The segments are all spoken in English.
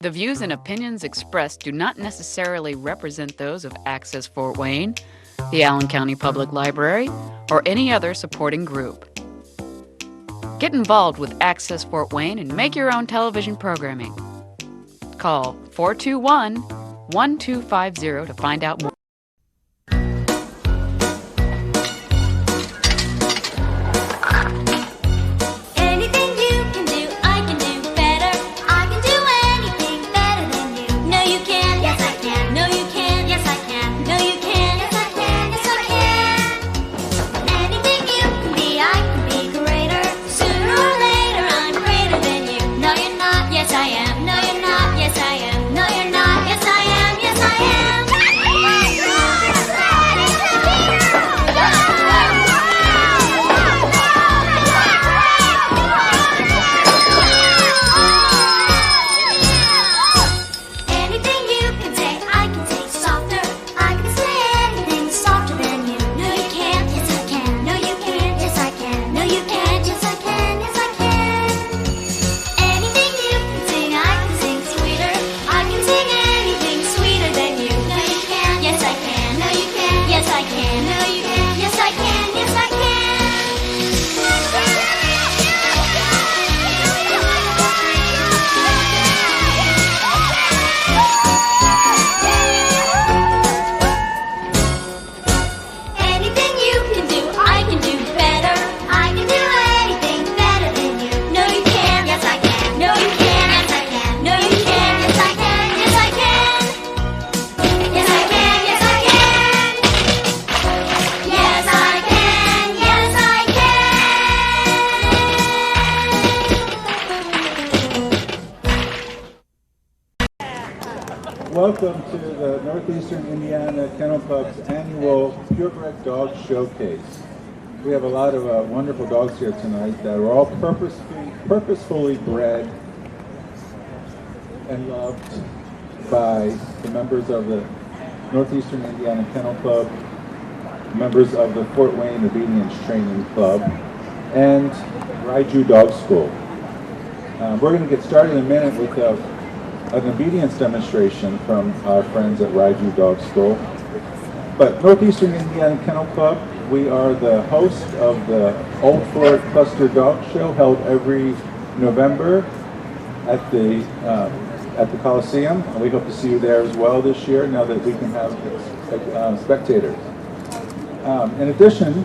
The views and opinions expressed do not necessarily represent those of Access Fort Wayne, the Allen County Public Library, or any other supporting group. Get involved with Access Fort Wayne and make your own television programming. Call 421-1250 to find out more. Welcome to the Northeastern Indiana Kennel Club's annual Purebred Dog Showcase. We have a lot of wonderful dogs here tonight that are all purposefully bred and loved by the members of the Northeastern Indiana Kennel Club, members of the Fort Wayne Obedience Training Club, and Raiju Dog School. We're going to get started in a minute with an obedience demonstration from our friends at Raiju Dog School. But Northeastern Indiana Kennel Club, we are the host of the Old Fort Cluster Dog Show held every November at the Coliseum. And we hope to see you there as well this year now that we can have spectators. In addition,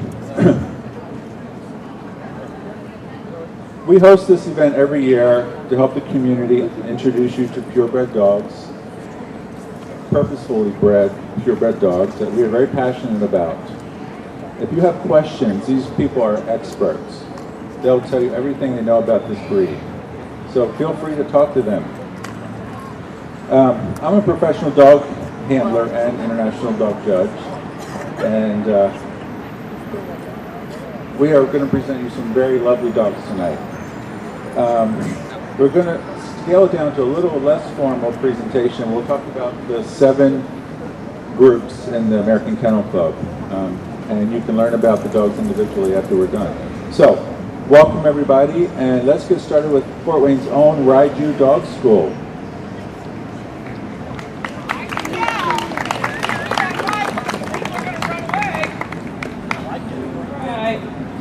we host this event every year to help the community introduce you to purebred dogs, purposefully bred purebred dogs that we are very passionate about. If you have questions, these people are experts. They'll tell you everything they know about this breed. So feel free to talk to them. I'm a professional dog handler and international dog judge, and we are going to present you some very lovely dogs tonight. We're going to scale it down to a little less formal presentation. We'll talk about the 7 groups in the American Kennel Club, and you can learn about the dogs individually after we're done. So, welcome everybody, and let's get started with Fort Wayne's own Raiju Dog School.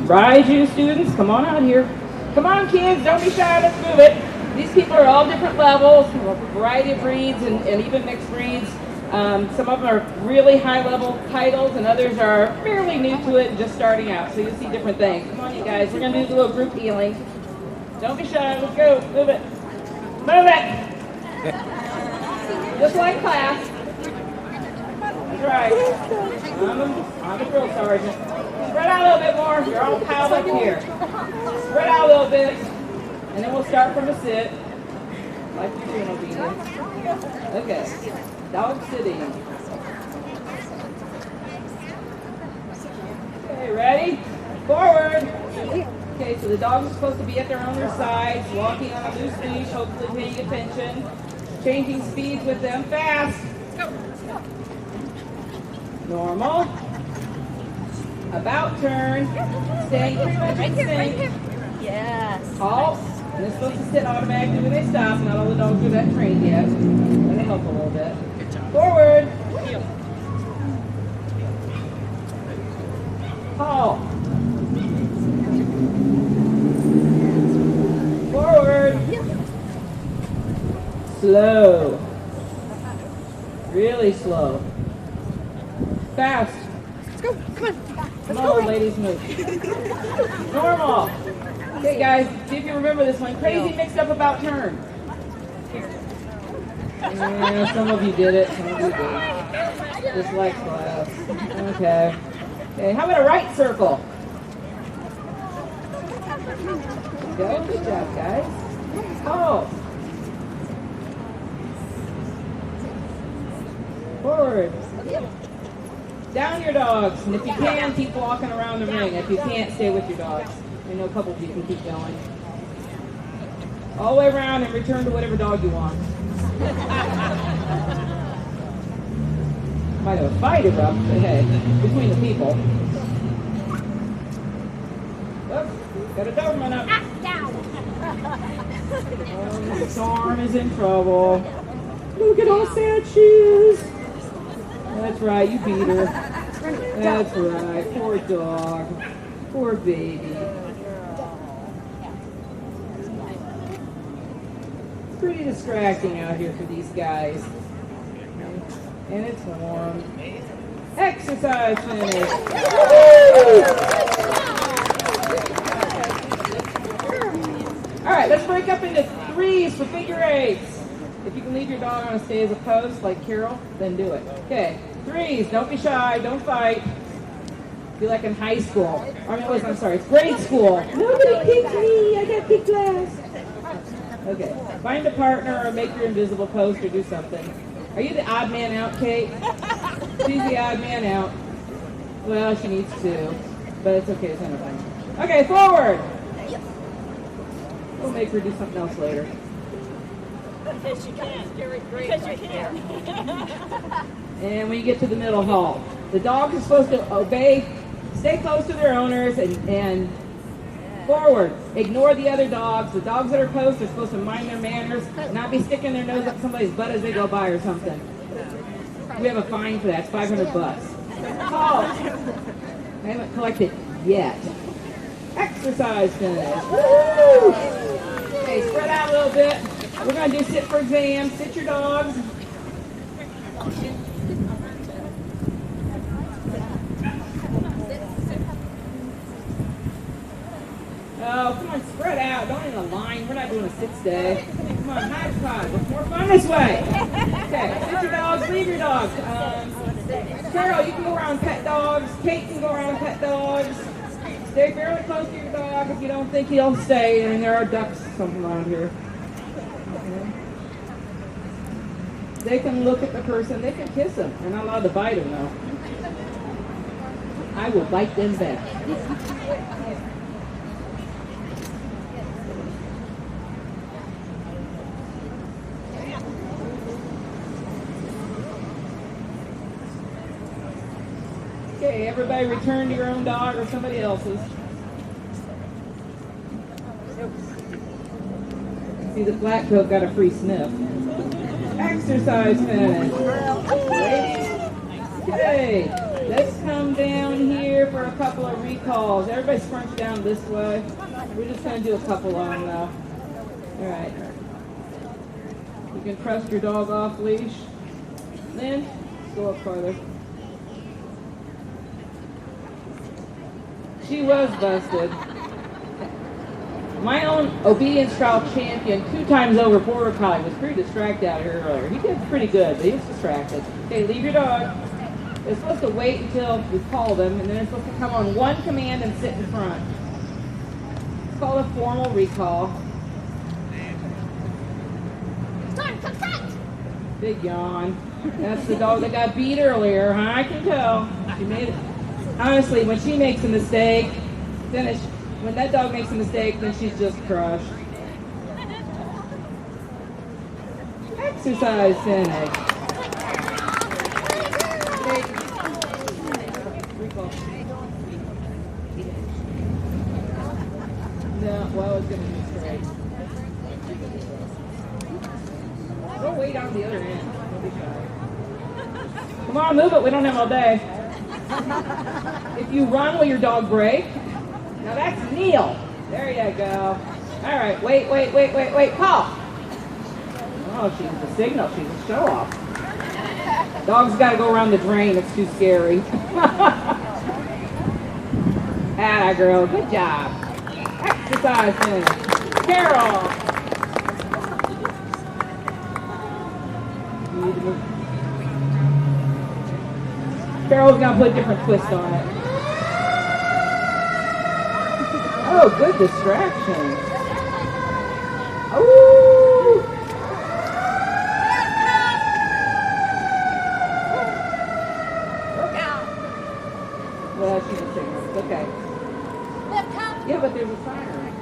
Raiju students, come on out here. Come on kids, don't be shy, let's move it. These people are all different levels, a variety of breeds and even mixed breeds. Some of them are really high level titles and others are fairly new to it and just starting out. So you'll see different things. Come on you guys, we're going to do a little group healing. Don't be shy, let's go, move it. Move it! Just like class. That's right. I'm the drill sergeant. Spread out a little bit more. You're all piled up here. Spread out a little bit. And then we'll start from a sit. Like you're doing obedience. Okay. Dog sitting. Okay, ready? Forward. Okay, so the dogs are supposed to be at their owner's sides, walking on a loose leash, hopefully paying attention. Changing speeds with them. Fast. Normal. About turn. Staying pretty much in sync. Yes. Halt. And they're supposed to sit automatically when they stop. Not all the dogs are that trained yet. And they help a little bit. Forward. Halt. Forward. Slow. Really slow. Fast. Let's go. Come on. Come on, ladies, move. Normal. Okay, guys, see if you remember this one. Crazy mixed up about turn. Yeah, some of you did it. Some of you did. Just like class. Okay. Okay, how about a right circle? There you go. Good job, guys. Oh. Forward. Down your dogs. And if you can, keep walking around the ring. If you can't, stay with your dogs. I know a couple of you can keep going. All the way around and return to whatever dog you want. Might have a fight erupt, but hey, between the people. Oops, got a Doberman up. Oh, this arm is in trouble. Look at how sad she is. That's right, you beat her. That's right, poor dog. Poor baby. It's pretty distracting out here for these guys. And it's warm. Exercise finish. All right, let's break up into threes for figure eights. If you can leave your dog on a stay as a post, like Carol, then do it. Okay, threes. Don't be shy. Don't fight. Be like in high school. I'm sorry, it's grade school. Nobody kicked me. I got kicked last. Okay, find a partner or make your invisible post or do something. Are you the odd man out, Kate? She's the odd man out. Well, she needs two, but it's okay. It's anything. Okay, forward. We'll make her do something else later. Because you can. Because you can. And when you get to the middle hall, the dogs are supposed to obey, stay close to their owners, and forward. Ignore the other dogs. The dogs that are posts are supposed to mind their manners, not be sticking their nose up somebody's butt as they go by or something. We have a fine for that. It's $500. Halt. I haven't collected yet. Exercise finish. Woo! Okay, spread out a little bit. We're going to do sit for exam. Sit your dogs. Oh, come on, spread out. Don't in a line. We're not doing a sit stay. Come on, hodgepodge. It's more fun this way. Okay, sit your dogs, leave your dogs. Carol, you can go around and pet dogs. Kate can go around and pet dogs. Stay fairly close to your dog if you don't think he'll stay. I mean, there are ducks something around here. Okay. They can look at the person. They can kiss them. They're not allowed to bite them, though. I will bite them back. Okay, everybody return to your own dog or somebody else's. See, the black coat got a free sniff. Exercise finish. Ladies, okay, let's come down here for a couple of recalls. Everybody scrunch down this way. We're just going to do a couple on them now. All right. You can trust your dog off leash. Then, go up farther. She was busted. My own obedience trial champion, 2 times over border collie, was pretty distracted out here earlier. He did pretty good, but he was distracted. Okay, leave your dog. They're supposed to wait until we call them, and then they're supposed to come on one command and sit in front. It's called a formal recall. Time, confront! Big yawn. That's the dog that got beat earlier, huh? I can tell. She made it. Honestly, when she makes a mistake, when that dog makes a mistake, then she's just crushed. Exercise finish. No, well, it's going to be straight. Go way down the other end. Don't be shy. Come on, move it. We don't have all day. If you run, will your dog break? Now that's kneel. There you go. All right. Wait. Call. Oh, she's a signal. She's a show off. Dog's got to go around the drain. It's too scary. Atta girl. Good job. Exercise finish. Carol. Carol's going to put a different twist on it. Oh, good distraction. Ooh. Well, she's a singer. It's okay. Yeah, but there's a siren.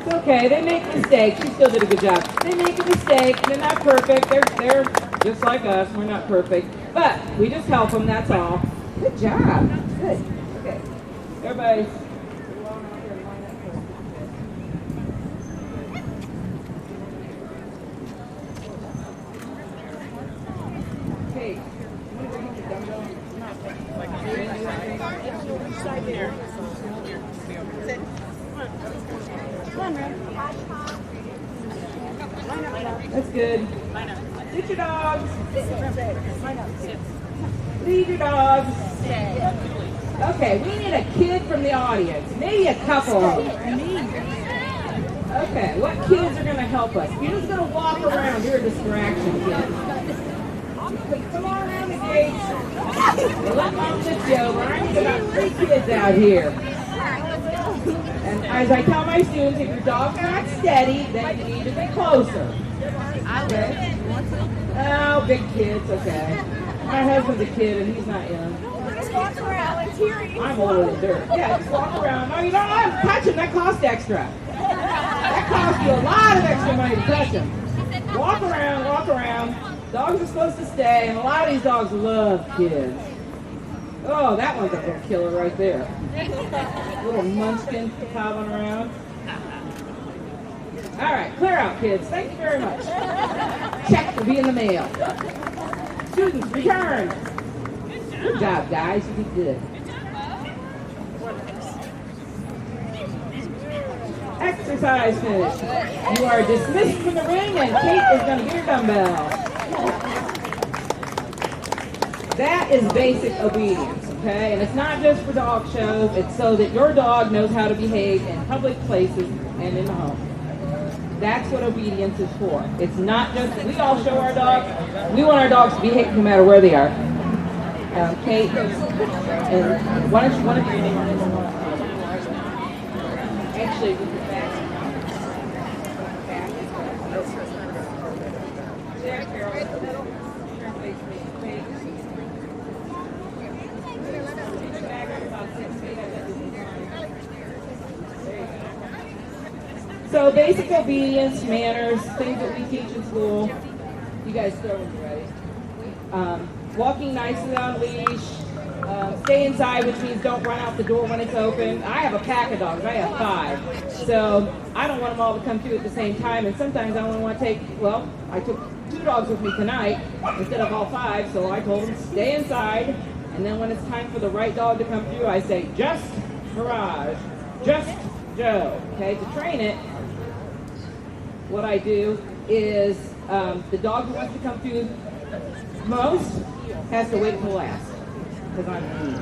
It's okay. They make mistakes. She still did a good job. They make a mistake. They're not perfect. They're just like us. We're not perfect. But we just help them. That's all. Good job. Good. Okay. Everybody. Okay. That's good. Sit your dogs. Leave your dogs. Okay, we need a kid from the audience. Maybe a couple of them. Okay, what kids are going to help us? You're just going to walk around. You're a distraction, kid. Come on around the gate. Let mom lift you over. I need about 3 kids out here. And as I tell my students, if your dog's not steady, then you need to be closer. Okay? Oh, big kids, okay. My husband's a kid and he's not young. Just walk around. Let's hear you. I'm older than dirt. Yeah, just walk around. No, you don't have to touch him. That costs extra. That costs you a lot of extra money to touch him. Walk around, walk around. Dogs are supposed to stay, and a lot of these dogs love kids. Oh, that one's a little killer right there. Little munchkin hobbling around. All right, clear out, kids. Thank you very much. Check will be in the mail. Students, return. Good job, guys. You did good. Exercise finish. You are dismissed from the ring, and Kate is going to get your dumbbell. That is basic obedience, okay? And it's not just for dog shows. It's so that your dog knows how to behave in public places and in the home. That's what obedience is for. It's not just, we all show our dogs. We want our dogs to behave no matter where they are. Kate, and why don't you actually, with your back. There, Carol. So basic obedience, manners, things that we teach in school. You guys throw them ready. Walking nicely on leash. Stay inside, which means don't run out the door when it's open. I have a pack of dogs. I have 5. So I don't want them all to come through at the same time. And sometimes I only want to take, well, I took 2 dogs with me tonight instead of all 5. So I told them, stay inside. And then when it's time for the right dog to come through, I say, just Mirage, just Joe. Okay, to train it, what I do is the dog who wants to come through most has to wait until last, because I'm mean.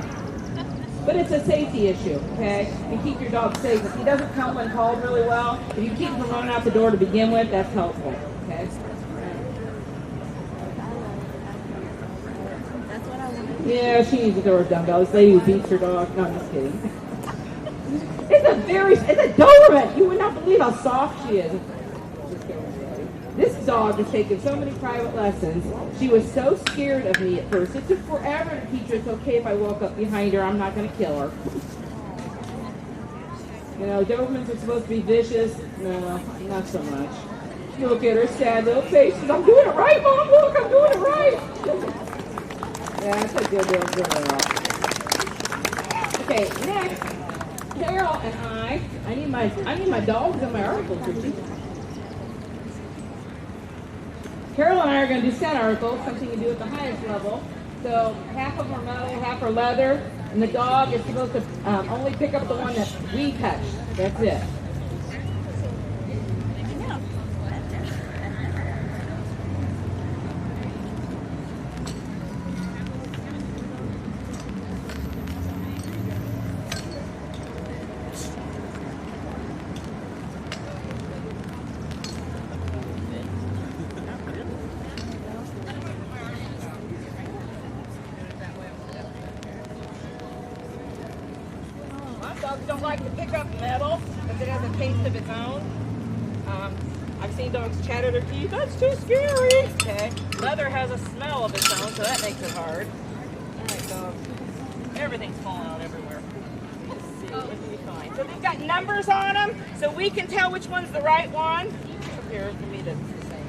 But it's a safety issue, okay? And keep your dog safe. If he doesn't come when called really well, if you keep him from running out the door to begin with, that's helpful, okay? Yeah, she needs to throw her dumbbell. This lady who beats her dog. No, I'm just kidding. It's a Doberman. You would not believe how soft she is. This dog has taken so many private lessons. She was so scared of me at first. It took forever to teach her it's okay if I walk up behind her. I'm not going to kill her. You know, Dobermans are supposed to be vicious. No, not so much. You look at her sad little face. She says, I'm doing it right, Mom. Look, I'm doing it right. Yeah, that's a good little girl. Okay, next, Carol and I need my dogs and my articles, Richie. Carol and I are going to do scent articles, something to do at the highest level. So half of them are metal, half are leather, and the dog is supposed to only pick up the one that we touch. That's it. Dogs don't like to pick up metal because it has a taste of its own. I've seen dogs chatter their teeth. That's too scary. Okay. Leather has a smell of its own, so that makes it hard. All right, dogs. Everything's falling out everywhere. Let's see. It'll be fine. So they've got numbers on them, so we can tell which one's the right one. Here, for me, that's the same.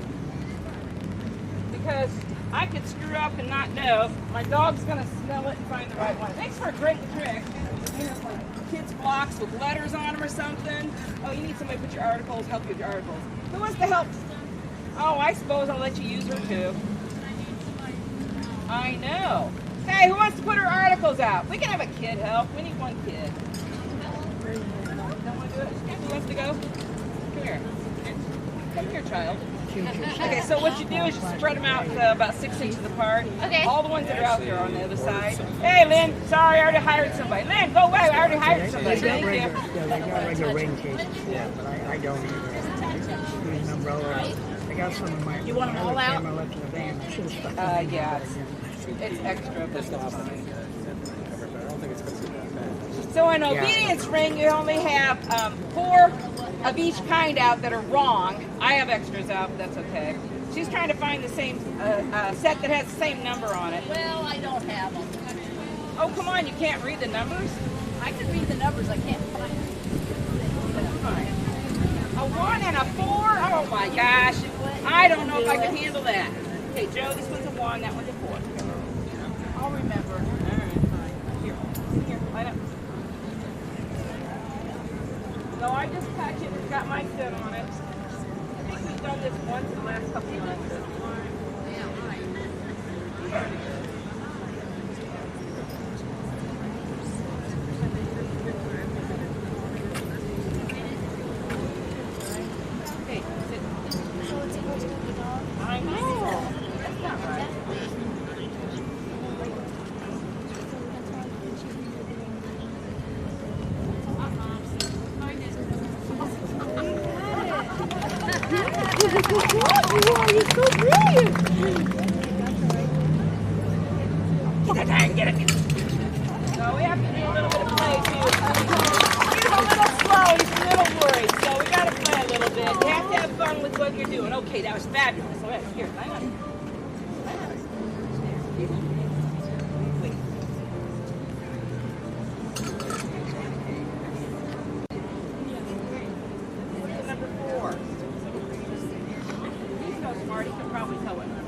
Because I could screw up and not know. My dog's going to smell it and find the right one. Thanks for a great trick. Kids' blocks with letters on them or something. Oh, you need somebody to put your articles, help you with your articles. Who wants to help? Oh, I suppose I'll let you use her too. I know. Hey, who wants to put her articles out? We can have a kid help. We need one kid. Don't want to do it? Who wants to go? Come here. Come here, child. Okay, so what you do is you spread them out about 6 inches apart. Okay. All the ones that are out there on the other side. Hey, Lynn, sorry, I already hired somebody. Lynn, go away, I already hired somebody. Thank you. Yeah, they got regular rain cages. Yeah, but I don't either. Use an umbrella. I got some of my. You want them all out? Camera left in the van. I should have stuck them. Yeah, it's extra, but it's fine. So in obedience ring, you only have 4 of each kind out that are wrong. I have extras out, but that's okay. She's trying to find the same set that has the same number on it. Well, I don't have them. Oh, come on, you can't read the numbers? I can read the numbers, I can't find them. Fine. A 1 and a 4? Oh my gosh. I don't know if I can handle that. Okay, Joe, this one's a 1, that one's a 4. I'll remember. All right, fine. Here, line up. No, I just touch it. It's got my scent on it. I think we've done this once the last couple of months. Okay, sit. I know. That's not right. You're so brilliant. Get it. So we have to do a little bit of play too. He's a little slow, he's a little worried, so we gotta play a little bit. You have to have fun with what you're doing. Okay, that was fabulous. All right, here, line up. Wait. Number 4. He's so smart, he can probably tell what number.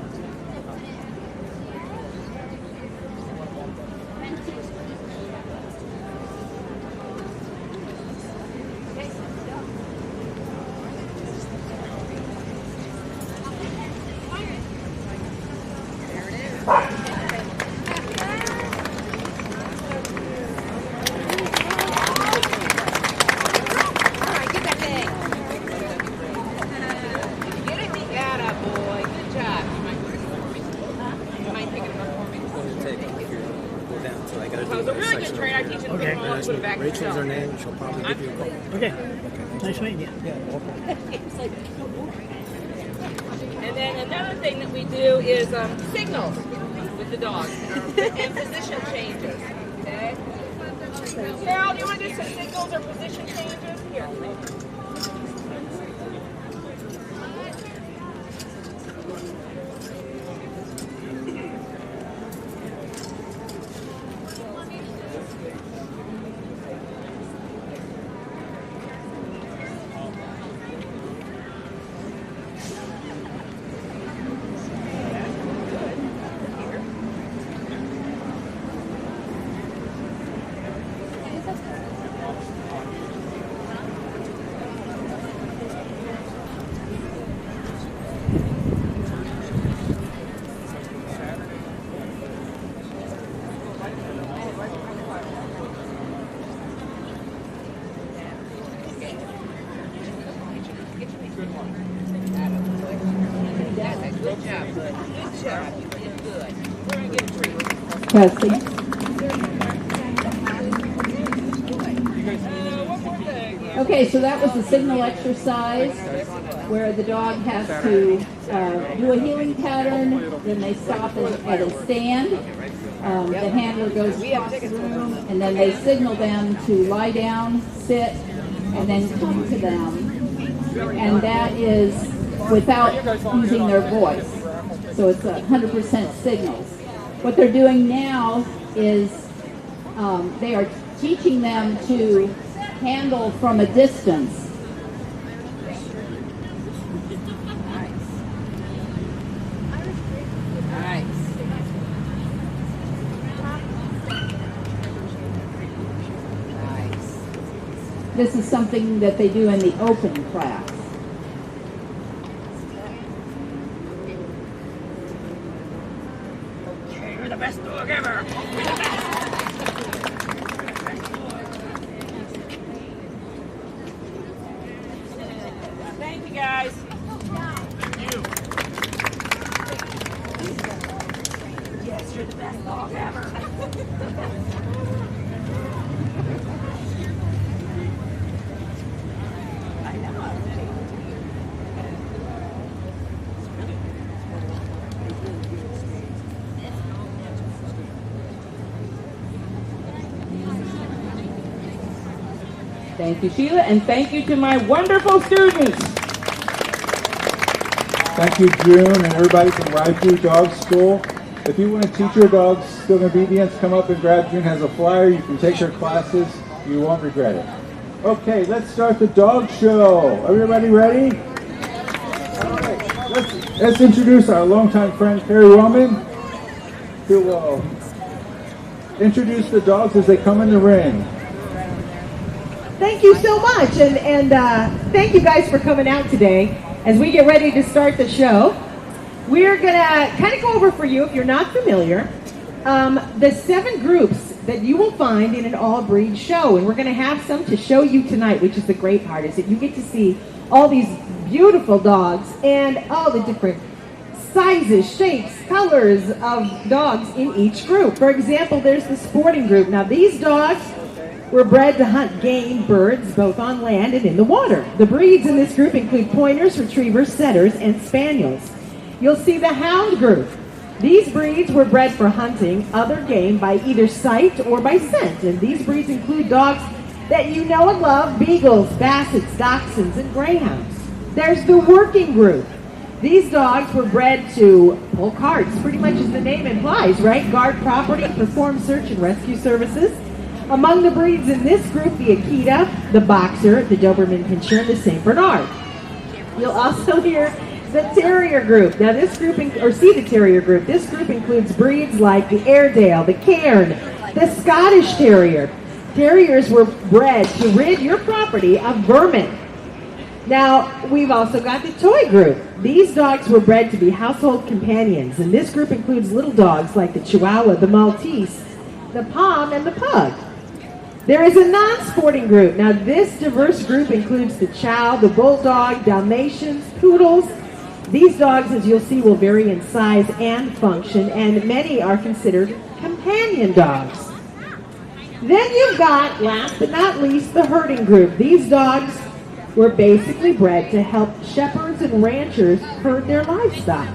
Rachel's her name. She'll probably give you a call. Okay. Nice meeting you. Yeah. And then another thing that we do is signals with the dog and position changes. Okay. Carol, do you want to do some signals or position changes? Here. job, bud. Good job. You did good. We're going to get a treat. Testing. Okay, so that was the signal exercise where the dog has to do a healing pattern, then they stop at a stand. The handler goes across the room, and then they signal them to lie down, sit, and then come to them. And that is without using their voice. So it's 100% signals. What they're doing now is they are teaching them to handle from a distance. This is something that they do in the open class. Okay, you're the best dog ever. Thank you, guys. Yes, you're the best dog ever. Thank you, Sheila, and thank you to my wonderful students. Thank you, June, and everybody from Raiju Dog School. If you want to teach your dogs still obedience, come up and grab June has a flyer. You can take her classes. You won't regret it. Okay, let's start the dog show. Everybody ready? All right, let's introduce our longtime friend, Carrie Wellman, who will introduce the dogs as they come in the ring. Thank you so much, and thank you guys for coming out today. As we get ready to start the show, we're gonna kind of go over for you, if you're not familiar, the 7 groups that you will find in an all-breed show, and we're gonna have some to show you tonight, which is the great part, is that you get to see all these beautiful dogs and all the different sizes, shapes, colors of dogs in each group. For example, there's the sporting group. Now these dogs were bred to hunt game birds both on land and in the water. The breeds in this group include pointers, retrievers, setters, and spaniels. You'll see the hound group. These breeds were bred for hunting other game by either sight or by scent, and these breeds include dogs that you know and love: beagles, bassets, dachshunds, and greyhounds. There's the working group. These dogs were bred to pull carts, pretty much as the name implies, right? Guard property, perform search and rescue services. Among the breeds in this group, the Akita, the Boxer, the Doberman Pinscher, and the St. Bernard. You'll also hear the Terrier group. Now this group, see the Terrier group. This group includes breeds like the Airedale, the Cairn, the Scottish Terrier. Terriers were bred to rid your property of vermin. Now, we've also got the toy group. These dogs were bred to be household companions, and this group includes little dogs like the Chihuahua, the Maltese, the Pom, and the Pug. There is a non-sporting group. Now this diverse group includes the Chow, the Bulldog, Dalmatians, Poodles. These dogs, as you'll see, will vary in size and function, and many are considered companion dogs. Then you've got, last but not least, the herding group. These dogs were basically bred to help shepherds and ranchers herd their livestock.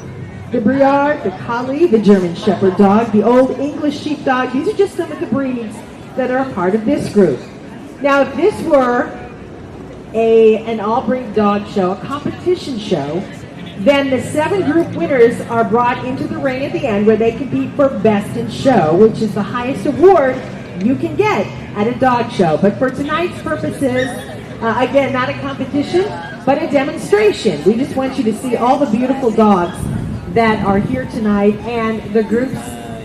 The Briard, the Collie, the German Shepherd dog, the Old English Sheepdog, these are just some of the breeds that are a part of this group. Now, if this were an all-breed dog show, a competition show, then the 7 group winners are brought into the ring at the end where they compete for Best in Show, which is the highest award you can get at a dog show. But for tonight's purposes, again, not a competition, but a demonstration. We just want you to see all the beautiful dogs that are here tonight and the groups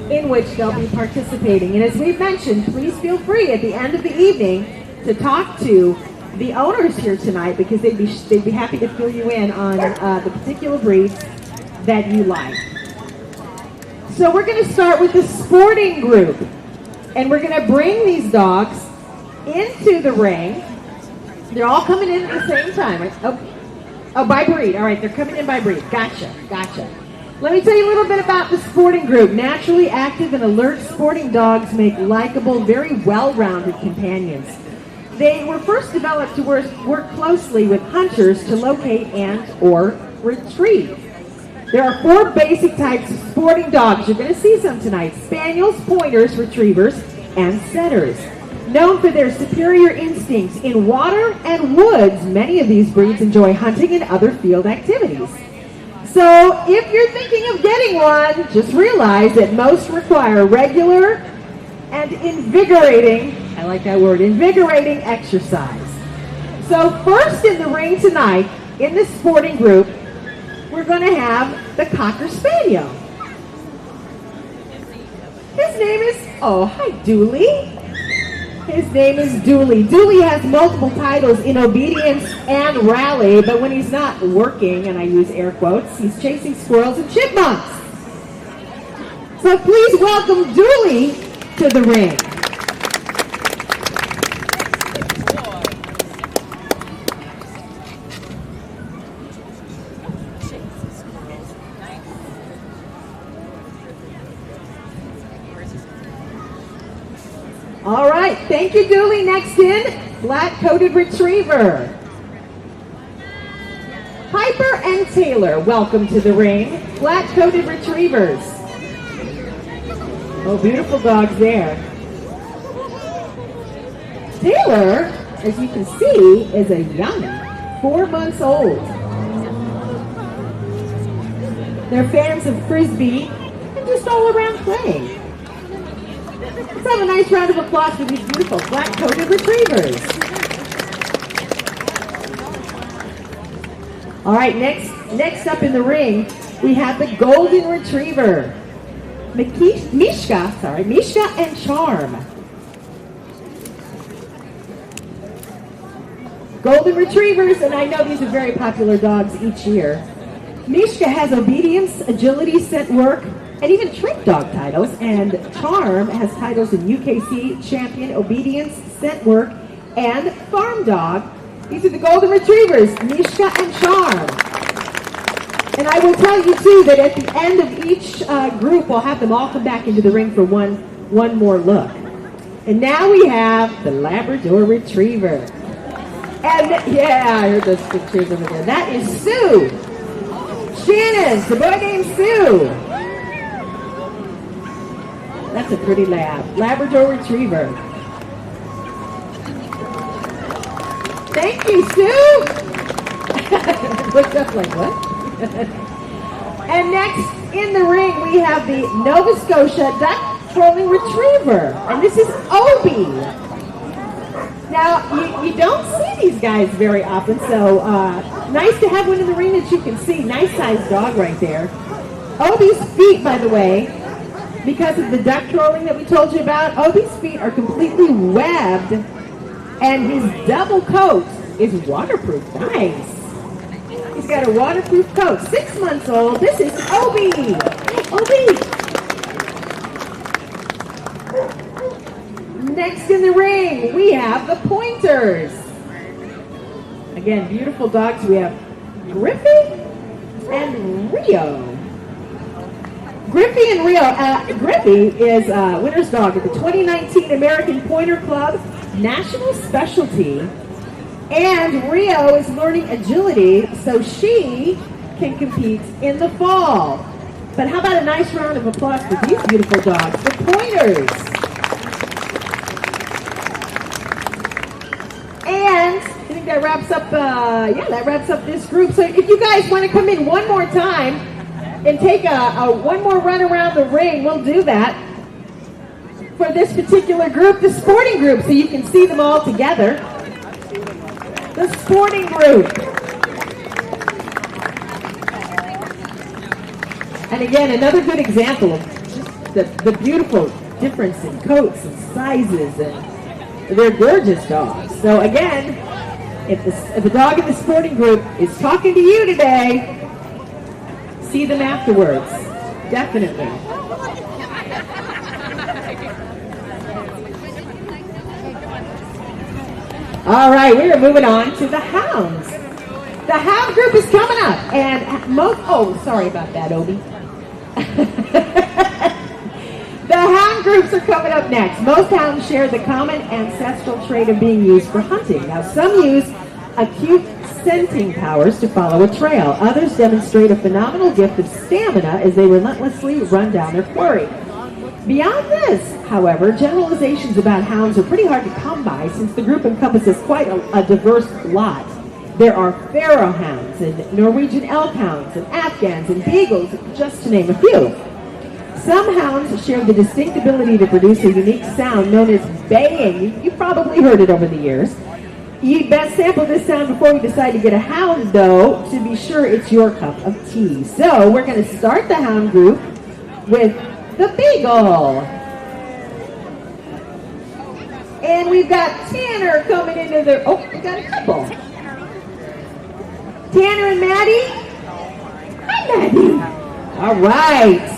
in which they'll be participating. And as we've mentioned, please feel free at the end of the evening to talk to the owners here tonight, because they'd be happy to fill you in on the particular breeds that you like. So we're going to start with the sporting group, and we're going to bring these dogs into the ring. They're all coming in at the same time. Oh, by breed. All right, they're coming in by breed. Gotcha. Let me tell you a little bit about the sporting group. Naturally active and alert sporting dogs make likable, very well-rounded companions. They were first developed to work closely with hunters to locate and or retrieve. There are 4 basic types of sporting dogs. You're going to see some tonight. Spaniels, pointers, retrievers, and setters. Known for their superior instincts in water and woods, many of these breeds enjoy hunting and other field activities. So if you're thinking of getting one, just realize that most require regular and invigorating, I like that word, invigorating exercise. So first in the ring tonight, in the sporting group, we're going to have the Cocker Spaniel. His name is, oh, hi Dooley. His name is Dooley. Dooley has multiple titles in obedience and rally, but when he's not working, and I use air quotes, he's chasing squirrels and chipmunks. So please welcome Dooley to the ring. All right, thank you, Dooley. Next in, black-coated retriever. Piper and Taylor, welcome to the ring. Black-coated retrievers. Oh, beautiful dogs there. Taylor, as you can see, is a young 4 months old. They're fans of Frisbee and just all around playing. Let's have a nice round of applause for these beautiful black-coated retrievers. All right, next up in the ring, we have the golden retriever. Mishka and Charm. Golden retrievers, and I know these are very popular dogs each year. Mishka has obedience, agility, scent work, and even trick dog titles, and Charm has titles in UKC champion, obedience, scent work, and farm dog. These are the golden retrievers, Mishka and Charm. And I will tell you too that at the end of each group, we'll have them all come back into the ring for one more look. And now we have the Labrador Retriever. And yeah, I heard those pictures over there. That is Sue. Shannon's the boy named Sue. That's a pretty lab. Labrador Retriever. Thank you, Sue. Looked up like, what? And next in the ring, we have the Nova Scotia Duck Trolling Retriever. And this is Obi. Now, you don't see these guys very often, so nice to have one in the ring that you can see. Nice sized dog right there. Obi's feet, by the way, because of the duck trolling that we told you about, Obi's feet are completely webbed, and his double coat is waterproof. Nice. He's got a waterproof coat. 6 months old. This is Obi. Obi. Next in the ring, we have the Pointers. Again, beautiful dogs. We have Griffey and Rio. Griffey and Rio. Griffey is winner's dog at the 2019 American Pointer Club National Specialty. And Rio is learning agility so she can compete in the fall. But how about a nice round of applause for these beautiful dogs, the Pointers. And I think that wraps up, that wraps up this group. So if you guys want to come in one more time and take one more run around the ring, we'll do that for this particular group, the sporting group, so you can see them all together. The sporting group. And again, another good example of just the beautiful difference in coats and sizes, and they're gorgeous dogs. So again, if the dog in the sporting group is talking to you today, see them afterwards. Definitely. All right, we are moving on to the hounds. the hound group is coming up, and most. Oh, sorry about that, Obi. The hound groups are coming up next. Most hounds share the common ancestral trait of being used for hunting. Now, some use acute scenting powers to follow a trail. Others demonstrate a phenomenal gift of stamina as they relentlessly run down their quarry. Beyond this, however, generalizations about hounds are pretty hard to come by since the group encompasses quite a diverse lot. There are pharaoh hounds and Norwegian elk hounds and Afghans and beagles, just to name a few. Some hounds share the distinct ability to produce a unique sound known as baying. You've probably heard it over the years. You'd best sample this sound before you decide to get a hound, though, to be sure it's your cup of tea. So we're going to start the hound group with the beagle. And we've got Tanner coming into the... Oh, we got a couple. Tanner and Maddie. Hi, Maddie. All right.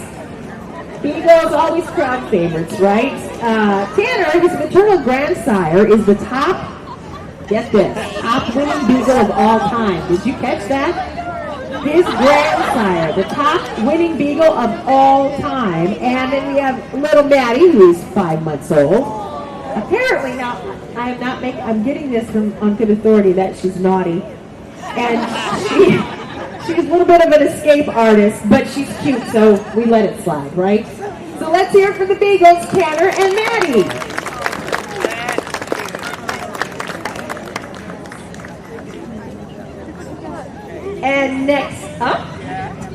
Beagles always crowd favorites, right? Tanner, his maternal grandsire, is the top, get this, top winning beagle of all time. Did you catch that? His grandsire, the top winning beagle of all time. And then we have little Maddie, who's 5 months old. Apparently now, I'm getting this from on good authority that she's naughty. And she's a little bit of an escape artist, but she's cute, so we let it slide, right? So let's hear it for the Beagles, Tanner and Maddie. And next up,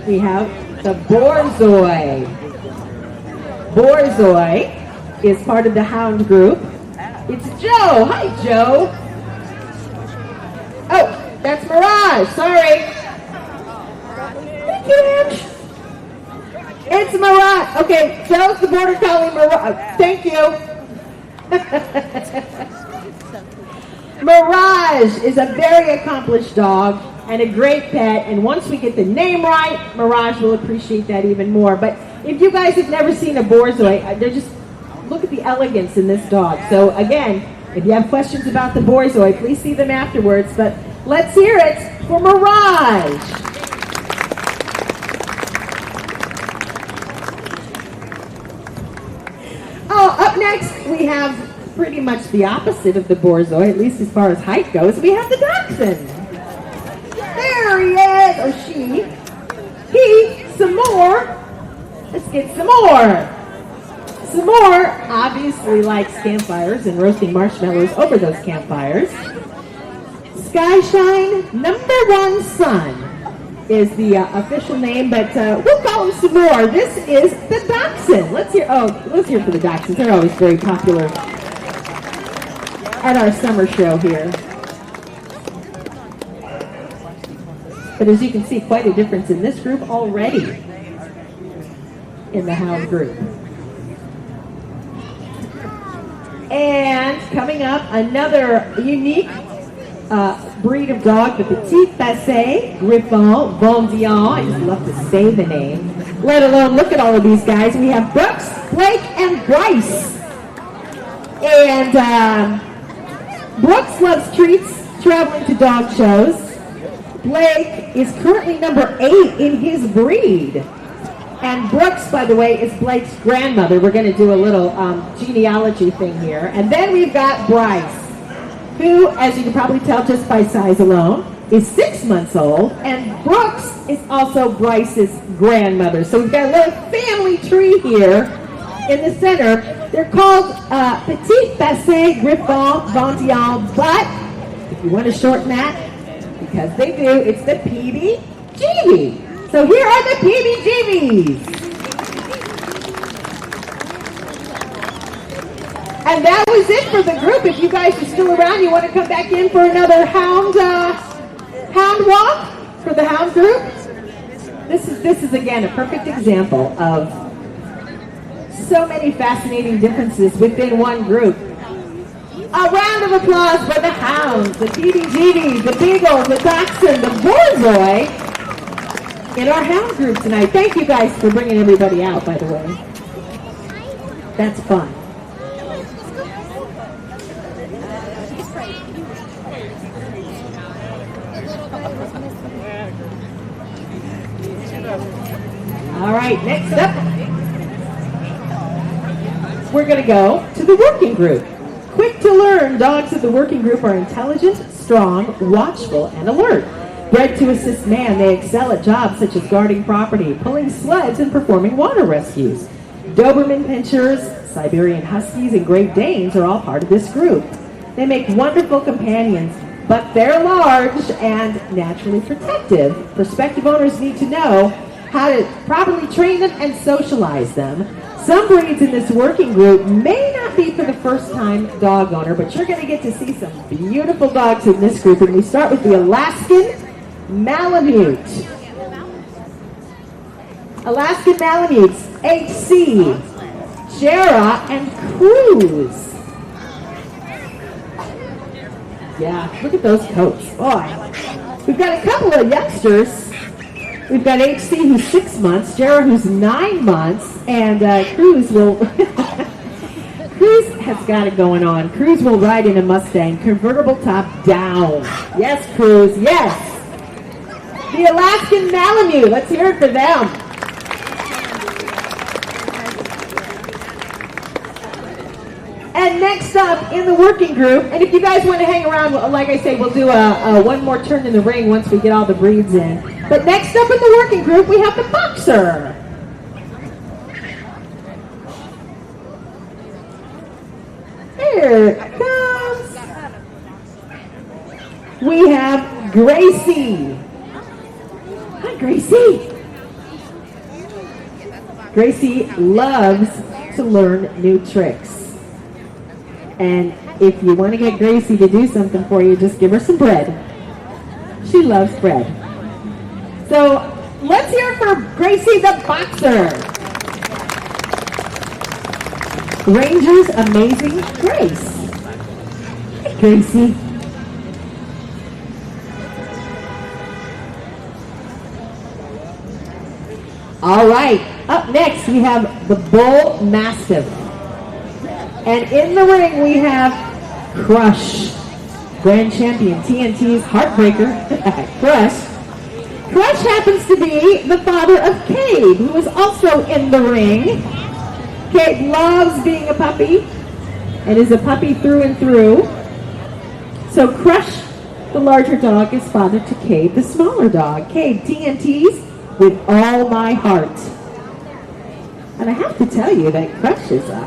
we have the Borzoi. Borzoi is part of the hound group. It's Joe. Hi, Joe. Oh, that's Mirage. Sorry. It's Mirage. Okay, Joe's the border collie Mirage. Thank you. Mirage is a very accomplished dog and a great pet. And once we get the name right, Mirage will appreciate that even more. But if you guys have never seen a Borzoi, they're just, look at the elegance in this dog. So again, if you have questions about the Borzoi, please see them afterwards. But let's hear it for Mirage. Oh, up next, we have pretty much the opposite of the Borzoi, at least as far as height goes. We have the Dachshund. There he is, or she. He, some more. Let's get some more. Some more obviously likes campfires and roasting marshmallows over those campfires. Skyshine #1 Sun is the official name, but we'll call him some more. This is the Dachshund. Let's hear for the Dachshunds. They're always very popular at our summer show here. But as you can see, quite a difference in this group already in the hound group. And coming up, another unique breed of dog, the Petit Passé Griffon Vendian. I just love to say the name, let alone look at all of these guys. We have Brooks, Blake, and Bryce. And Brooks loves treats, traveling to dog shows. Blake is currently number 8 in his breed. And Brooks, by the way, is Blake's grandmother. We're going to do a little genealogy thing here. And then we've got Bryce, who, as you can probably tell just by size alone, is 6 months old. And Brooks is also Bryce's grandmother. So we've got a little family tree here in the center. They're called Petit Passé Griffon Vendian, but if you want to shorten that, because they do, it's the PBGB. So here are the PBGBs. And that was it for the group. If you guys are still around, you want to come back in for another hound walk for the hound group. This is again a perfect example of so many fascinating differences within one group. A round of applause for the hounds, the PBGBs, the beagles, the dachshund, the borzoi in our hound group tonight. Thank you guys for bringing everybody out, by the way. That's fun. All right, next up, we're going to go to the working group. Quick to learn, dogs of the working group are intelligent, strong, watchful, and alert. Bred to assist man, they excel at jobs such as guarding property, pulling sleds, and performing water rescues. Doberman Pinschers, Siberian Huskies, and Great Danes are all part of this group. They make wonderful companions, but they're large and naturally protective. Prospective owners need to know how to properly train them and socialize them. Some breeds in this working group may not be for the first time dog owner, but you're going to get to see some beautiful dogs in this group. And we start with the Alaskan Malamute. Alaskan Malamutes, HC, Jera, and Cruz. Yeah, look at those coats. Boy. We've got a couple of youngsters. We've got HC who's 6 months, Jera who's 9 months, and Cruz will... Cruz has got it going on. Cruz will ride in a Mustang, convertible top down. Yes, Cruz, yes. The Alaskan Malamute, let's hear it for them. And next up in the working group, and if you guys want to hang around, like I say, we'll do a one more turn in the ring once we get all the breeds in. But next up in the working group, we have the Boxer. Here it comes. We have Gracie. Hi, Gracie. Gracie loves to learn new tricks. And if you want to get Gracie to do something for you, just give her some bread. She loves bread. So let's hear it for Gracie the Boxer. Ranger's Amazing Grace. Hey, Gracie. All right, up next we have the Bull Mastiff. And in the ring we have Crush, grand champion, TNT's Heartbreaker, Crush. Crush happens to be the father of Cade, who is also in the ring. Cade loves being a puppy and is a puppy through and through. So Crush, the larger dog, is father to Cade, the smaller dog. Cade, TNT's with all my heart. And I have to tell you that Crush is a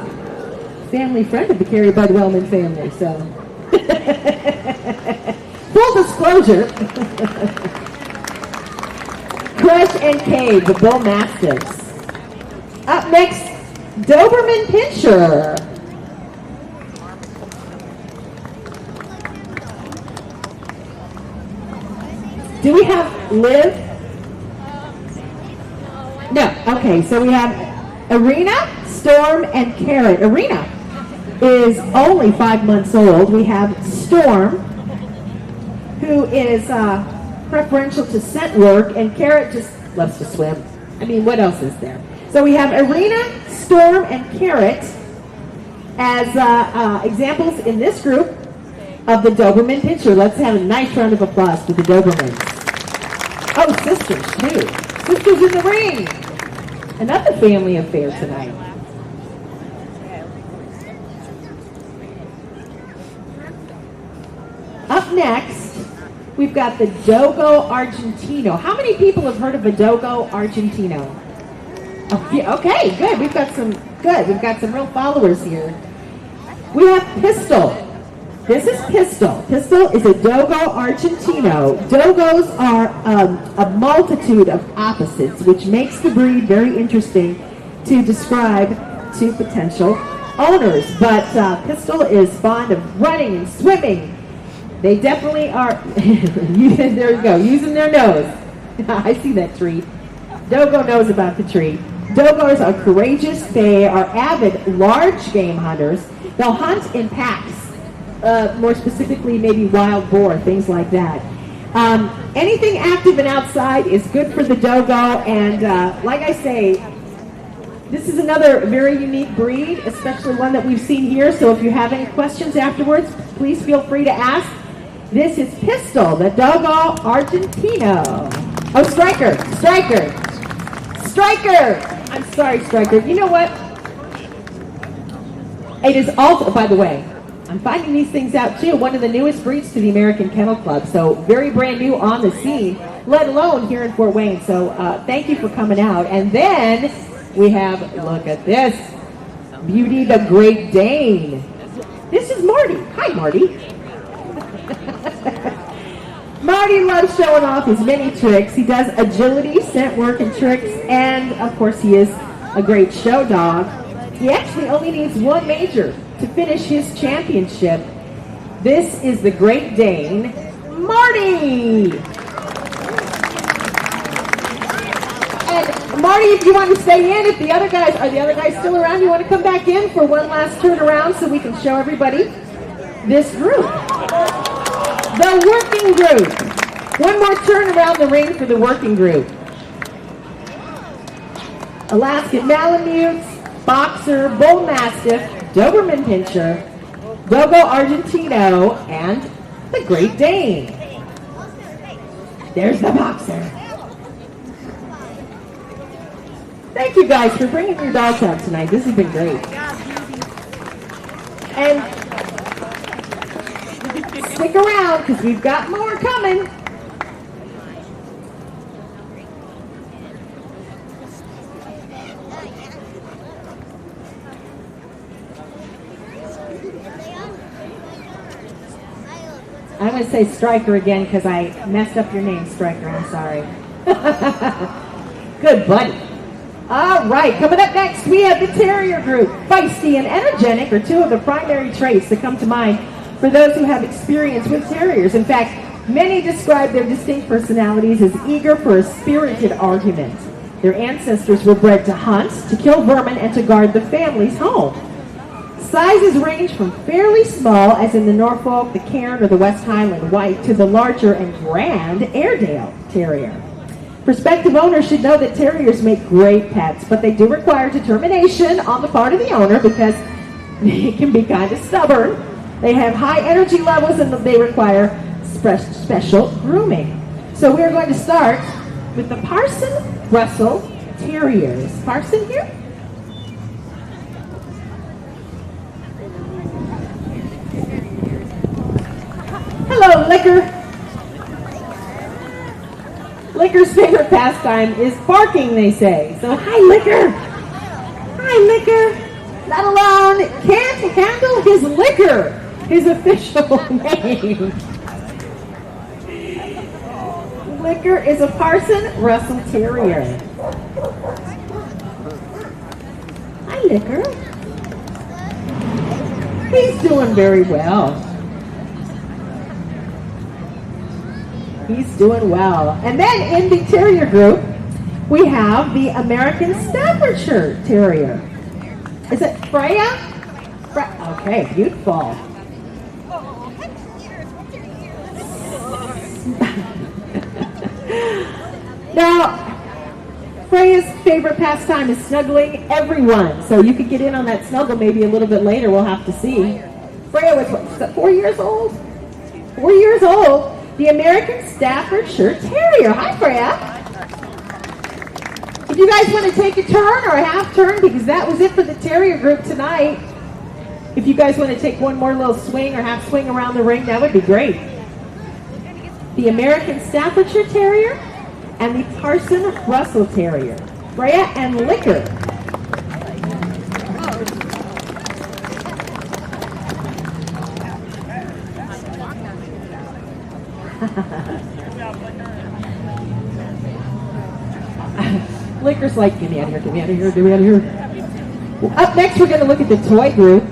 family friend of the Carrie Bud Wellman family, so. Full disclosure. Crush and Cade, the Bull Mastiffs. Up next, Doberman Pinscher. Do we have Liv? No. Okay, so we have Arena, Storm, and Carrot. Arena is only 5 months old. We have Storm, who is preferential to scent work, and Carrot just loves to swim. I mean, what else is there? So we have Arena, Storm, and Carrot as examples in this group of the Doberman Pinscher. Let's have a nice round of applause for the Dobermans. Oh, sisters, too. Sisters in the ring. Another family affair tonight. Up next, we've got the Dogo Argentino. How many people have heard of a Dogo Argentino? Oh, yeah, okay, good. We've got some real followers here. We have Pistol. This is Pistol. Pistol is a Dogo Argentino. Dogos are a multitude of opposites, which makes the breed very interesting to describe to potential owners. But Pistol is fond of running and swimming. They definitely are, there you go, using their nose. I see that tree. Dogo knows about the tree. Dogos are courageous. They are avid large game hunters. They'll hunt in packs. More specifically, maybe wild boar, things like that. Anything active and outside is good for the Dogo, and like I say, this is another very unique breed, especially one that we've seen here, so if you have any questions afterwards, please feel free to ask. This is Pistol, the Dogo Argentino. Oh, Striker. Striker. I'm sorry, Striker. You know what? It is also, by the way, I'm finding these things out too. One of the newest breeds to the American Kennel Club. So very brand new on the scene, let alone here in Fort Wayne. So thank you for coming out. And then we have, look at this, Beauty the Great Dane. This is Marty. Hi, Marty. Marty loves showing off his many tricks. He does agility, scent work, and tricks. And of course, he is a great show dog. He actually only needs one major to finish his championship. This is the Great Dane, Marty! And Marty, if you want to stay in, if the other guys, are the other guys still around? You want to come back in for one last turn around so we can show everybody this group. The working group. One more turn around the ring for the working group. Alaskan Malamutes, Boxer, Bull Mastiff, Doberman Pinscher, Dogo Argentino, and the Great Dane. There's the Boxer. Thank you guys for bringing your dogs out tonight. This has been great. And stick around because we've got more coming. I'm going to say Striker again because I messed up your name, Striker. I'm sorry. Good buddy. All right, coming up next, we have the Terrier group. Feisty and energetic are two of the primary traits that come to mind for those who have experience with terriers. In fact, many describe their distinct personalities as eager for a spirited argument. Their ancestors were bred to hunt, to kill vermin, and to guard the family's home. Sizes range from fairly small, as in the Norfolk, the Cairn, or the West Highland White, to the larger and grand Airedale Terrier. Prospective owners should know that terriers make great pets, but they do require determination on the part of the owner because they can be kind of stubborn. They have high energy levels and they require special grooming. So we're going to start with the Parson Russell Terriers. Parson here? Hello, Liquor. Licker's favorite pastime is barking, they say. So, hi, Liquor. Hi, Liquor. Not alone. Can't handle his liquor. His official name. Liquor is a Parson Russell Terrier. Hi, Liquor. He's doing very well. He's doing well. And then in the Terrier group, we have the American Staffordshire Terrier. Is it Freya? Okay, beautiful. Now, Freya's favorite pastime is snuggling everyone. So you could get in on that snuggle maybe a little bit later. We'll have to see. Freya was, what, 4 years old? 4 years old. The American Staffordshire Terrier. Hi, Freya. If you guys want to take a turn or a half turn, because that was it for the Terrier group tonight. If you guys want to take one more little swing or half swing around the ring, that would be great. The American Staffordshire Terrier and the Parson Russell Terrier. Freya and Liquor. Licker's like, get me out of here, get me out of here, get me out of here. Well, up next, we're going to look at the toy group.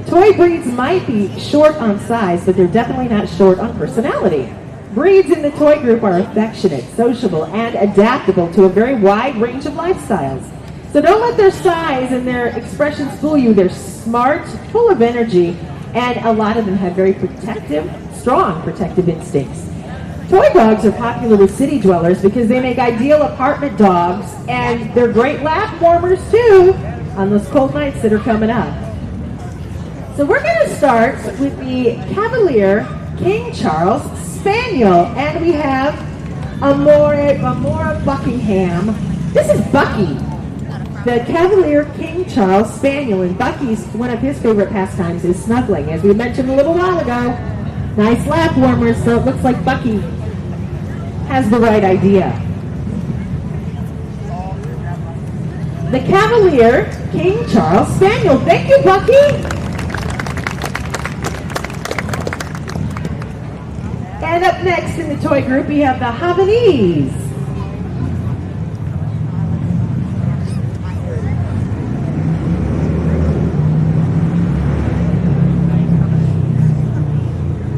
Toy breeds might be short on size, but they're definitely not short on personality. Breeds in the toy group are affectionate, sociable, and adaptable to a very wide range of lifestyles. So don't let their size and their expressions fool you. They're smart, full of energy, and a lot of them have very protective, strong protective instincts. Toy dogs are popular with city dwellers because they make ideal apartment dogs, and they're great lap warmers too on those cold nights that are coming up. So we're going to start with the Cavalier King Charles Spaniel, and we have Amora Buckingham This is Bucky, the Cavalier King Charles Spaniel, and Bucky's one of his favorite pastimes is snuggling, as we mentioned a little while ago. Nice lap warmers, so it looks like Bucky has the right idea. The Cavalier King Charles Spaniel. Thank you, Bucky. And up next in the toy group, we have the Havanese.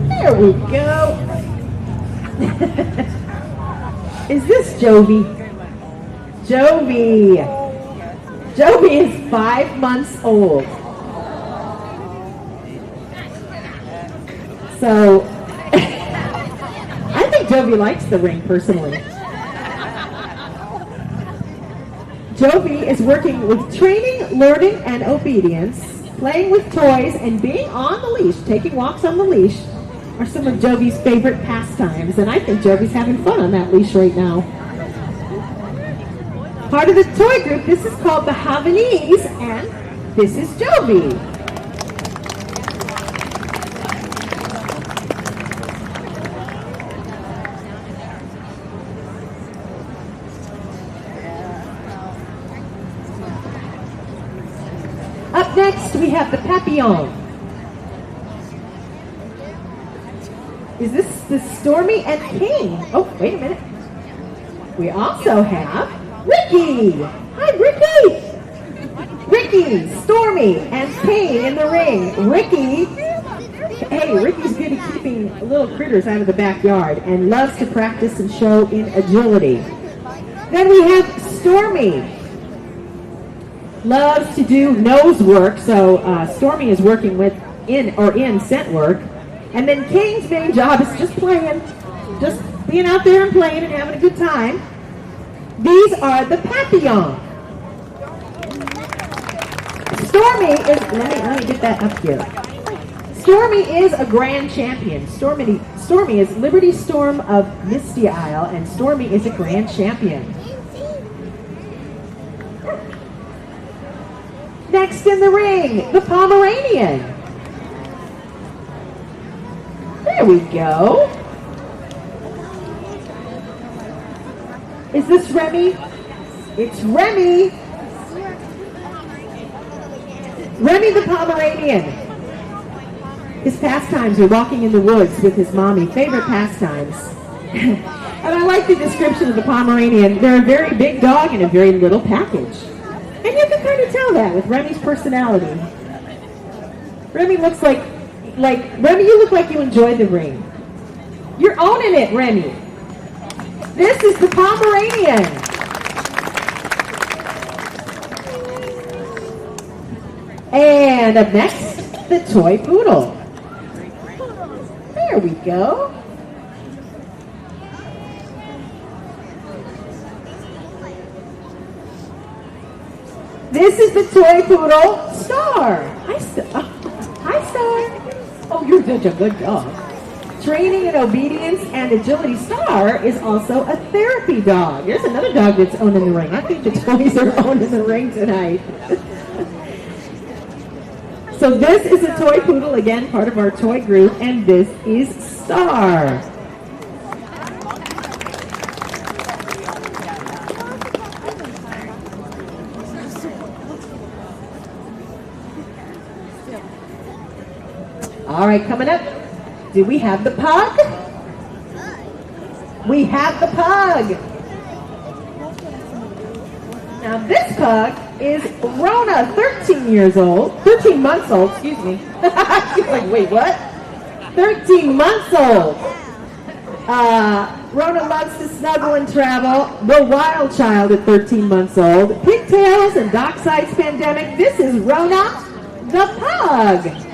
There we go. Is this Jovi? Jovi. Jovi is 5 months old. So, I think Jovi likes the ring personally. Jovi is working with training, learning, and obedience, playing with toys, and being on the leash, taking walks on the leash, are some of Jovi's favorite pastimes, and I think Jovi's having fun on that leash right now. Part of the toy group, this is called the Havanese, and this is Jovi. Up next, we have the Papillon. Is this the Stormy and King? Oh, wait a minute. We also have Ricky. Hi, Ricky. Ricky, Stormy, and King in the ring. Ricky, hey, Ricky's good at keeping little critters out of the backyard and loves to practice and show in agility. Then we have Stormy. Loves to do nose work, so Stormy is working with in scent work. And then King's main job is just playing, just being out there and playing and having a good time. These are the Papillon. Stormy is, let me get that up here. Stormy is a grand champion. Stormy is Liberty Storm of Misty Isle, and Stormy is a grand champion. Next in the ring, the Pomeranian. There we go. Is this Remy? It's Remy. Remy the Pomeranian. His pastimes are walking in the woods with his mommy. Favorite pastimes. And I like the description of the Pomeranian. They're a very big dog in a very little package. And you can kind of tell that with Remy's personality. Remy looks like Remy, you look like you enjoy the ring. You're owning it, Remy. This is the Pomeranian. And up next, the toy poodle. There we go. This is the toy poodle, Star. Hi, Star. Hi, Star. Oh, you're such a good dog. Training and obedience and agility. Star is also a therapy dog. Here's another dog that's owned in the ring. I think the toys are owned in the ring tonight. So this is a toy poodle, again, part of our toy group, and this is Star. All right, coming up, do we have the pug? We have the pug. Now this pug is Rona, 13 months old, excuse me. She's like, wait, what? 13 months old. Rona loves to snuggle and travel. The wild child at 13 months old. Pigtails and Dockside's pandemic. This is Rona, the pug.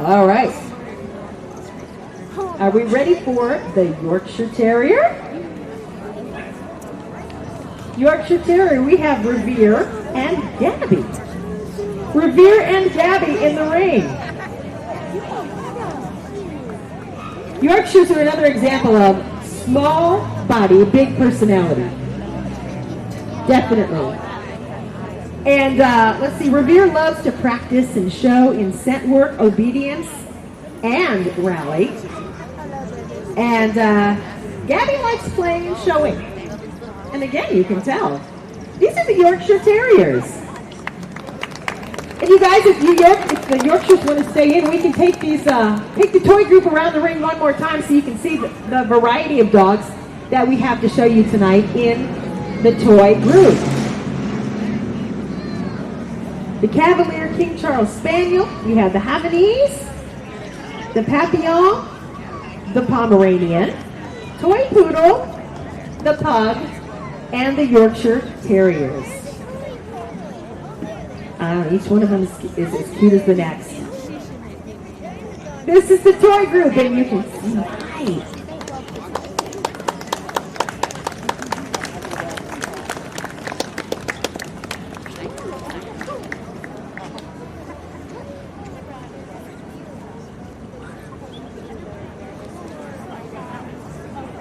All right. Are we ready for the Yorkshire Terrier? Yorkshire Terrier, we have Revere and Gabby. Revere and Gabby in the ring. Yorkshires are another example of small body, big personality. Definitely. And let's see, Revere loves to practice and show in scent work, obedience, and rally. And Gabby likes playing and showing. And again, you can tell. These are the Yorkshire Terriers. And you guys, if the Yorkshires want to stay in, we can take these, take the toy group around the ring one more time so you can see the variety of dogs that we have to show you tonight in the toy group. The Cavalier King Charles Spaniel, we have the Havanese, the Papillon, the Pomeranian, Toy Poodle, the Pug, and the Yorkshire Terriers. Each one of them is as cute as the next. This is the toy group, and you can see right.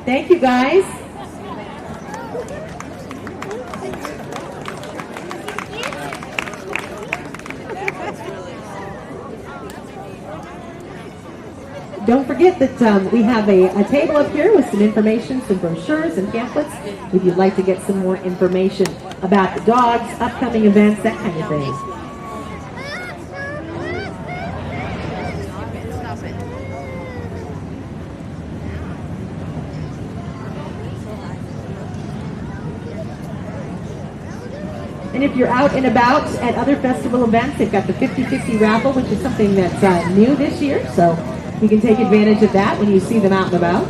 Thank you, guys. Don't forget that we have a table up here with some information, some brochures and pamphlets if you'd like to get some more information about the dogs, upcoming events, that kind of thing. And if you're out and about at other festival events, they've got the 50-50 raffle, which is something that's new this year, so you can take advantage of that when you see them out and about.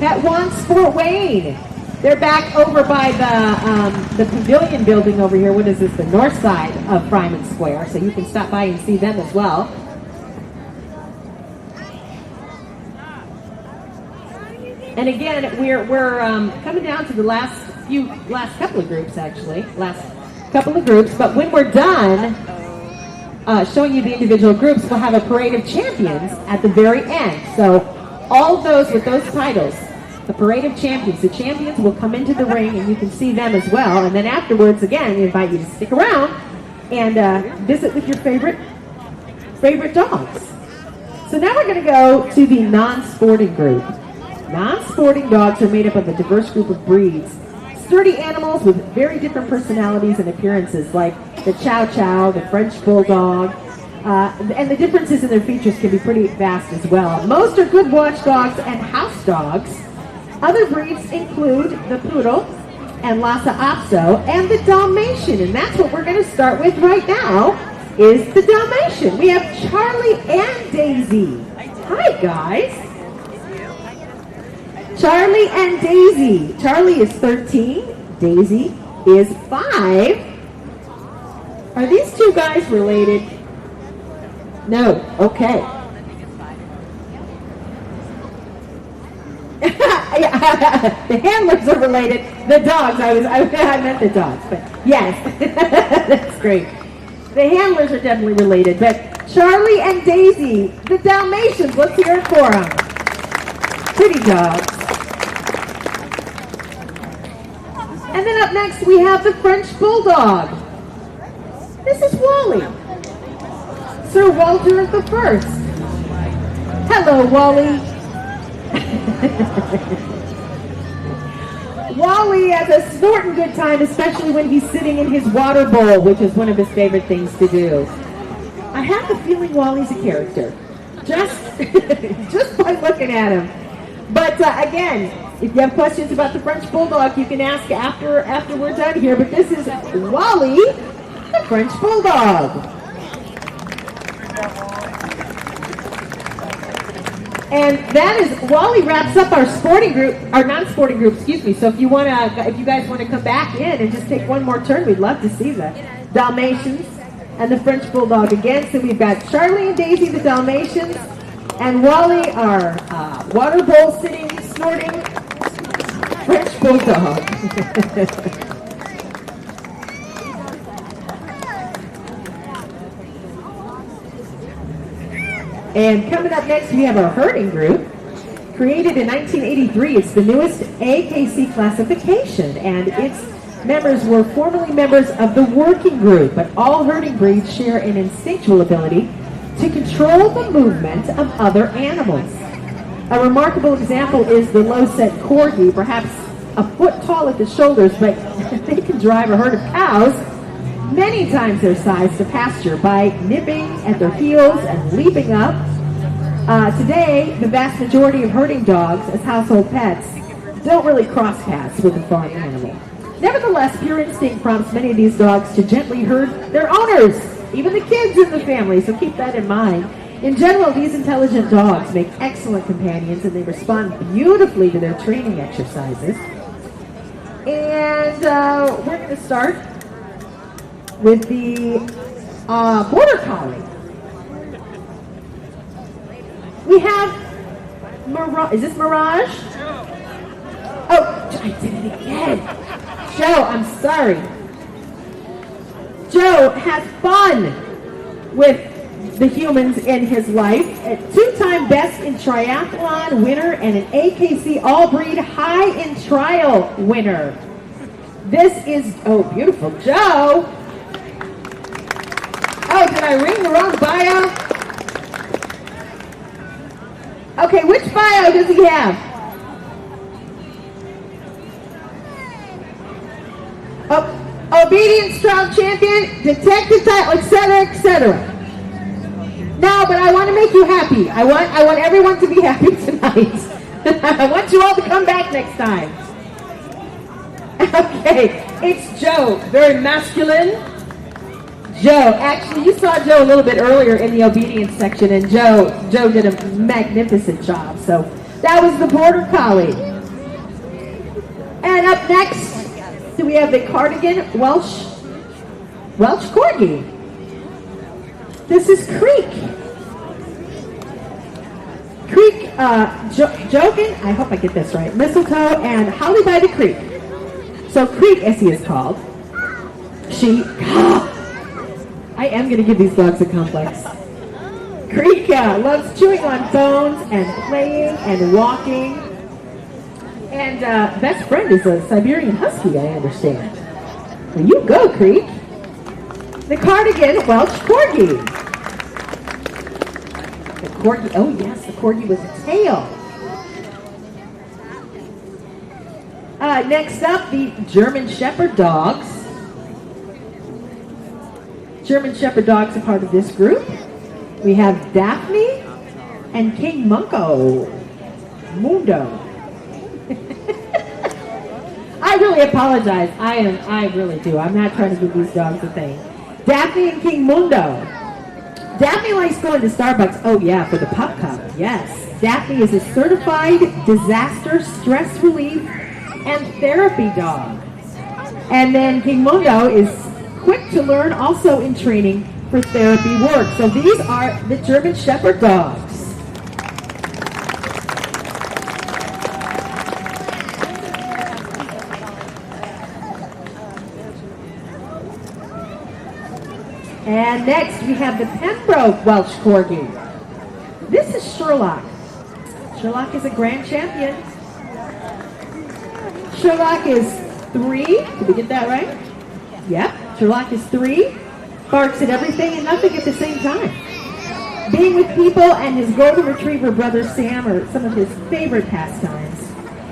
That wants Fort Wayne. They're back over by the pavilion building over here. What is this? The north side of Fryman Square. So you can stop by and see them as well. And again, we're coming down to the last couple of groups, actually. Last couple of groups. But when we're done showing you the individual groups, we'll have a parade of champions at the very end. So all of those with those titles, the parade of champions, the champions will come into the ring and you can see them as well. And then afterwards, again, we invite you to stick around and visit with your favorite dogs. So now we're going to go to the non-sporting group. Non-sporting dogs are made up of a diverse group of breeds. Sturdy animals with very different personalities and appearances, like the Chow Chow, the French Bulldog, and the differences in their features can be pretty vast as well. Most are good watchdogs and house dogs. Other breeds include the Poodle and Lhasa Apso and the Dalmatian, and that's what we're going to start with right now, is the Dalmatian. We have Charlie and Daisy. Hi, guys. Charlie and Daisy. Charlie is 13. Daisy is 5. Are these two guys related? No. Okay. The handlers are related. The dogs. I meant the dogs, but yes, that's great. The handlers are definitely related. But Charlie and Daisy, the Dalmatians. Let's hear it for them. Pretty dogs. And then up next we have the French Bulldog. This is Wally. Sir Walter the First. Hello, Wally. Wally has a snorting good time, especially when he's sitting in his water bowl, which is one of his favorite things to do. I have the feeling Wally's a character, just by looking at him. But again, if you have questions about the French Bulldog, you can ask after we're done here. But this is Wally, the French Bulldog. And that is, Wally wraps up our sporting group, our non-sporting group, excuse me. So if you guys want to come back in and just take one more turn, we'd love to see the Dalmatians and the French Bulldog again. So we've got Charlie and Daisy, the Dalmatians, and Wally, our water bowl sitting, snorting French Bulldog. And coming up next, we have our herding group. Created in 1983, it's the newest AKC classification, and its members were formerly members of the working group, but all herding breeds share an instinctual ability to control the movement of other animals. A remarkable example is the low-set corgi, perhaps a foot tall at the shoulders, but they can drive a herd of cows many times their size to pasture by nipping at their heels and leaping up. Today, the vast majority of herding dogs as household pets don't really cross paths with the farm animal. Nevertheless, pure instinct prompts many of these dogs to gently herd their owners, even the kids in the family, so keep that in mind. In general, these intelligent dogs make excellent companions and they respond beautifully to their training exercises. And we're going to start with the Border Collie. We have Mirage. Is this Mirage? Oh, I did it again. Joe, I'm sorry. Joe has fun with the humans in his life. A two-time best in triathlon winner and an AKC all-breed high in trial winner. This is, oh, beautiful. Joe. Oh, did I read the wrong bio? Okay, which bio does he have? Oh, obedient, strong champion, detective title, etc., etc. No, but I want to make you happy. I want everyone to be happy tonight. I want you all to come back next time. Okay, it's Joe, very masculine. Joe, actually, you saw Joe a little bit earlier in the obedience section, and Joe did a magnificent job. So that was the Border Collie. And up next, do we have the Cardigan Welsh Corgi. This is Creek. Creek, Jogan, I hope I get this right, Mistletoe, and Holly by the Creek. So Creek, as he is called, I am going to give these dogs a complex. Creek loves chewing on bones and playing and walking. And best friend is a Siberian Husky, I understand. Well, you go, Creek. The Cardigan Welsh Corgi. The Corgi, oh yes, the Corgi with a tail. Next up, the German Shepherd dogs. German Shepherd dogs are part of this group. We have Daphne and King Mundo. I really apologize. I really do. I'm not trying to give these dogs a thing. Daphne and King Mundo. Daphne likes going to Starbucks. Oh yeah, for the pup cup. Yes. Daphne is a certified disaster stress relief and therapy dog. And then King Mundo is quick to learn, also in training for therapy work. So these are the German Shepherd dogs. And next we have the Pembroke Welsh Corgi. This is Sherlock. Sherlock is a grand champion. Sherlock is 3. Did we get that right? Yeah. Sherlock is 3. Barks at everything and nothing at the same time. Being with people and his golden retriever brother Sam are some of his favorite pastimes.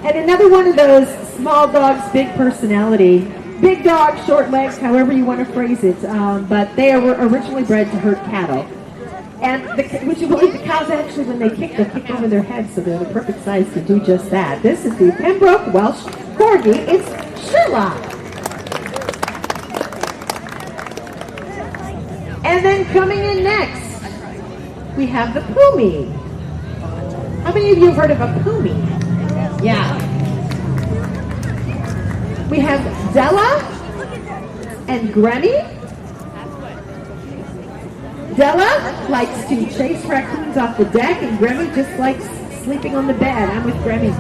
And another one of those small dogs, big personality. Big dog, short legs, however you want to phrase it. But they were originally bred to herd cattle. And would you believe the cows actually, when they kick, they'll kick over their heads, so they're the perfect size to do just that. This is the Pembroke Welsh Corgi. It's Sherlock. And then coming in next, we have the Pumi. How many of you have heard of a Pumi? Yeah. We have Della and Granny. Della likes to chase raccoons off the deck, and Grammy just likes sleeping on the bed. I'm with Grammy.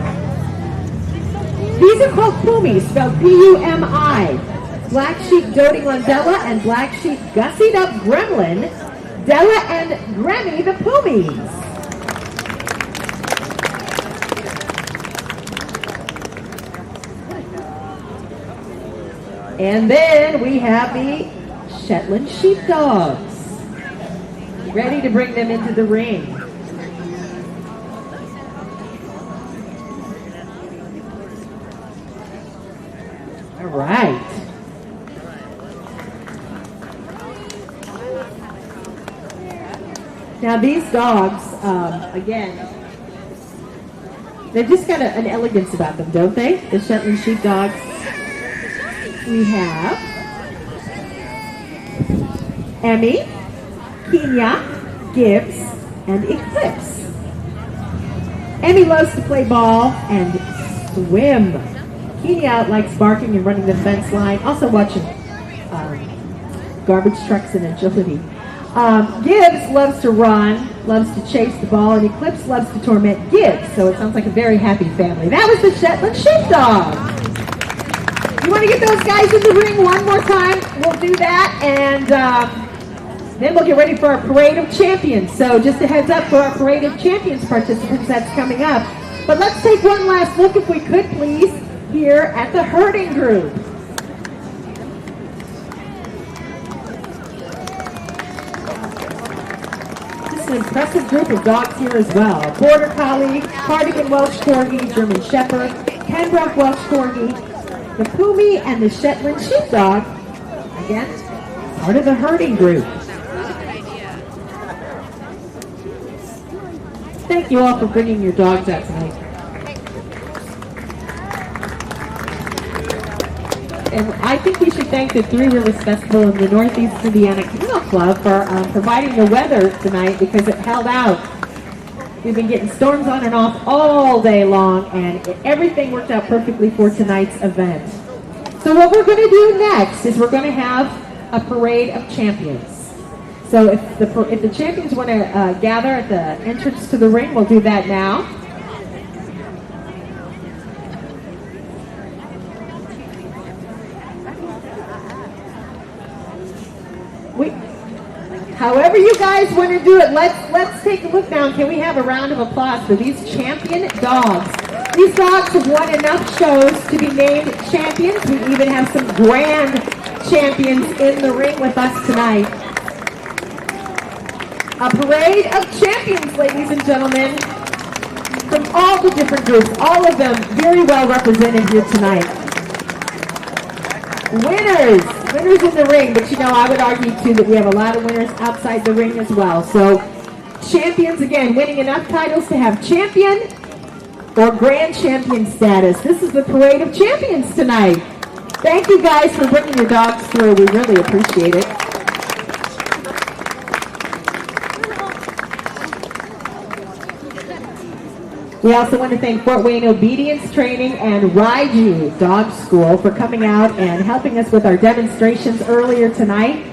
These are called Pumi, spelled P-U-M-I. Black sheep doting on Della and black sheep gussied up gremlin. Della and Grammy the Pumis. And then we have the Shetland sheepdogs. Ready to bring them into the ring. All right. Now these dogs, again, they've just got an elegance about them, don't they? The Shetland sheepdogs. We have Emmy, Kenya, Gibbs, and Eclipse. Emmy loves to play ball and swim. Kenya likes barking and running the fence line, also watching garbage trucks and agility. Gibbs loves to run, loves to chase the ball, and Eclipse loves to torment Gibbs, so it sounds like a very happy family. That was the Shetland sheepdog. You want to get those guys in the ring one more time? We'll do that, and then we'll get ready for our Parade of Champions. So just a heads up for our Parade of Champions participants, that's coming up. But let's take one last look, if we could, please, here at the herding group. This is an impressive group of dogs here as well. Border Collie, Cardigan Welsh Corgi, German Shepherd, Pembroke Welsh Corgi, the Pumi, and the Shetland Sheepdog. Again, part of the herding group. Thank you all for bringing your dogs out tonight. And I think we should thank the Three Rivers Festival and the Northeast Indiana Kennel Club for providing the weather tonight, because it held out. We've been getting storms on and off all day long, and everything worked out perfectly for tonight's event. So what we're going to do next is we're going to have a Parade of Champions. So if the champions want to gather at the entrance to the ring, we'll do that now. However you guys want to do it, let's take a look now. Can we have a round of applause for these champion dogs? These dogs have won enough shows to be named champions. We even have some grand champions in the ring with us tonight. A parade of champions, ladies and gentlemen, from all the different groups, all of them very well represented here tonight. Winners in the ring, but you know, I would argue too that we have a lot of winners outside the ring as well. So champions, again, winning enough titles to have champion or grand champion status. This is the Parade of Champions tonight. Thank you guys for bringing your dogs through. We really appreciate it. We also want to thank Fort Wayne Obedience Training and Raiju Dog School for coming out and helping us with our demonstrations earlier tonight.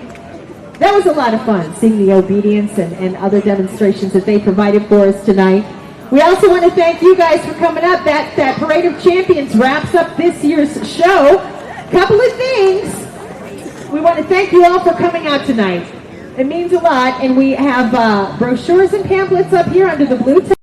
That was a lot of fun, seeing the obedience and other demonstrations that they provided for us tonight. We also want to thank you guys for coming up. That Parade of Champions wraps up this year's show. Couple of things. We want to thank you all for coming out tonight. It means a lot, and we have brochures and pamphlets up here under the blue tent.